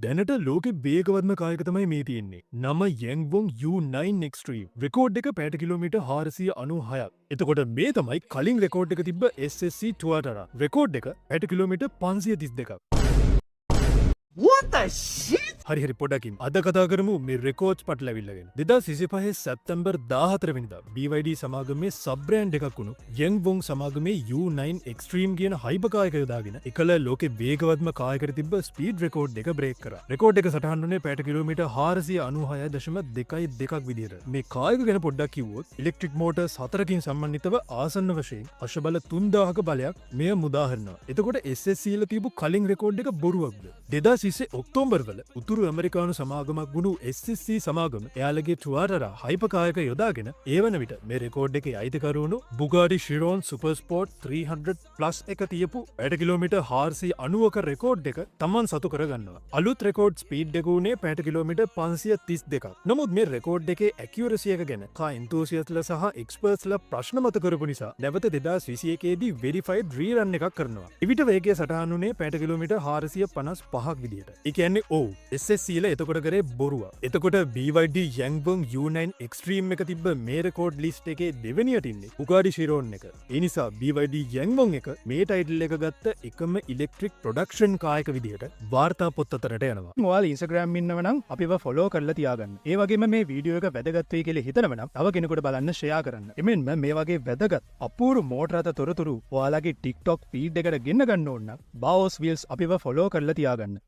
දැනට ලෝකෙ වේගවත්ම කායක තමයි මේ තියෙන්නේ. නම යැන්වොන් U9 Extreme. රෙකෝඩ් එක පැයට කිලෝමීටර් 496ක්. එතකොට මේ තමයි කලින් රෙකෝඩ් එක තිබ්බ SSC Tuatara. රෙකෝඩ් එක පැයට කිලෝමීටර් 532ක්. What the shit? හරි පොඩකින් අද කතා කරමු මේ රෙකෝඩ්ස් පටලැවිල්ලගෙන. 2025 සැප්තැම්බර් 14 වෙනිදා BYD සමාගමේ සබ් බ්‍රෑන්ඩ් එකක් වුණු යැන්වොන් සමාගමේ U9 Extreme කියන හයිපර් කායක යොදාගෙන එකල ලෝකේ වේගවත්ම කායකට තිබ්බ ස්පීඩ් රෙකෝඩ් එක බ්‍රේක් කරා. රෙකෝඩ් එක සටහන් වුණේ පැයට කිලෝමීටර් 496.22ක් විදියට. මේ කායක ගැන පොඩ්ඩක් කිව්වොත් ඉලෙක්ට්‍රික් මෝටර්ස් 4කින් සම්බන්ධිතව ආසන්න වශයෙන් අශ්ව බල 3000ක බලයක් මෙය මුදාහරිනවා. එතකොට SSC ල තිබු කලින් රෙකෝඩ් එක බොරුවක්ද? 2020 ඔක්තෝබර් වල උතුරු ඇමරිකානු සමාගමක් වුණු SSC සමාගම එයාලගේ Tuatara හයිපර් කායක යොදාගෙන ඒ වන විට මේ රෙකෝඩ් එකේ අයිතිකරුවණු Bugatti Chiron Super Sport 300 Plus එක තියපු පැයට කිලෝමීටර් 490ක රෙකෝඩ් එක තමන් සතු කරගන්නවා. අලුත් රෙකෝඩ් ස්පීඩ් එක උනේ පැයට කිලෝමීටර් 532ක්. නමුත් මේ රෙකෝඩ් එකේ ඇකියුරසි එක ගැන කා එන්තූසියස්ලා සහ එක්ස්පර්ට්ස්ලා ප්‍රශ්න මත කරපු නිසා නැවත 2021 දී වෙරිෆයිඩ් රීරන් එකක් කරනවා. එවිට වේගය සටහන් වුණේ පැයට කිලෝමීටර් 455ක් විදියට. ඒ කියන්නේ ඔව් SSC ල එතකොට කරේ බොරුව. එතකොට BYD යැන්වොන් U9 Extreme එක තිබ්බ මේ රෙකෝඩ් ලිස්ට් එකේ දෙවෙනියට ඉන්නේ Bugatti Chiron එක. ඒ නිසා BYD යැන්වොන් එක මේ ටයිටල් එක ගත්ත එකම ඉලෙක්ට්‍රික් ප්‍රොඩක්ෂන් කායක විදියට වාර්තා පොත් අතරට යනවා. ඔයාලා Instagram ඉන්නව නම් අපිව ෆලෝ කරලා තියාගන්න. ඒ වගේම මේ වීඩියෝ එක වැදගත් වෙයි කියලා හිතනව නම් තව කෙනෙකුට බලන්න ෂෙයා කරන්න. එමෙන්ම මේ වගේ වැදගත් අපූර්ව මෝටර රථ තොරතුරු ඔයාලගේ TikTok feed එකට ගෙන්න ගන්න ඕන නම් Baos Wheels අපිව ෆලෝ කරලා තියාගන්න.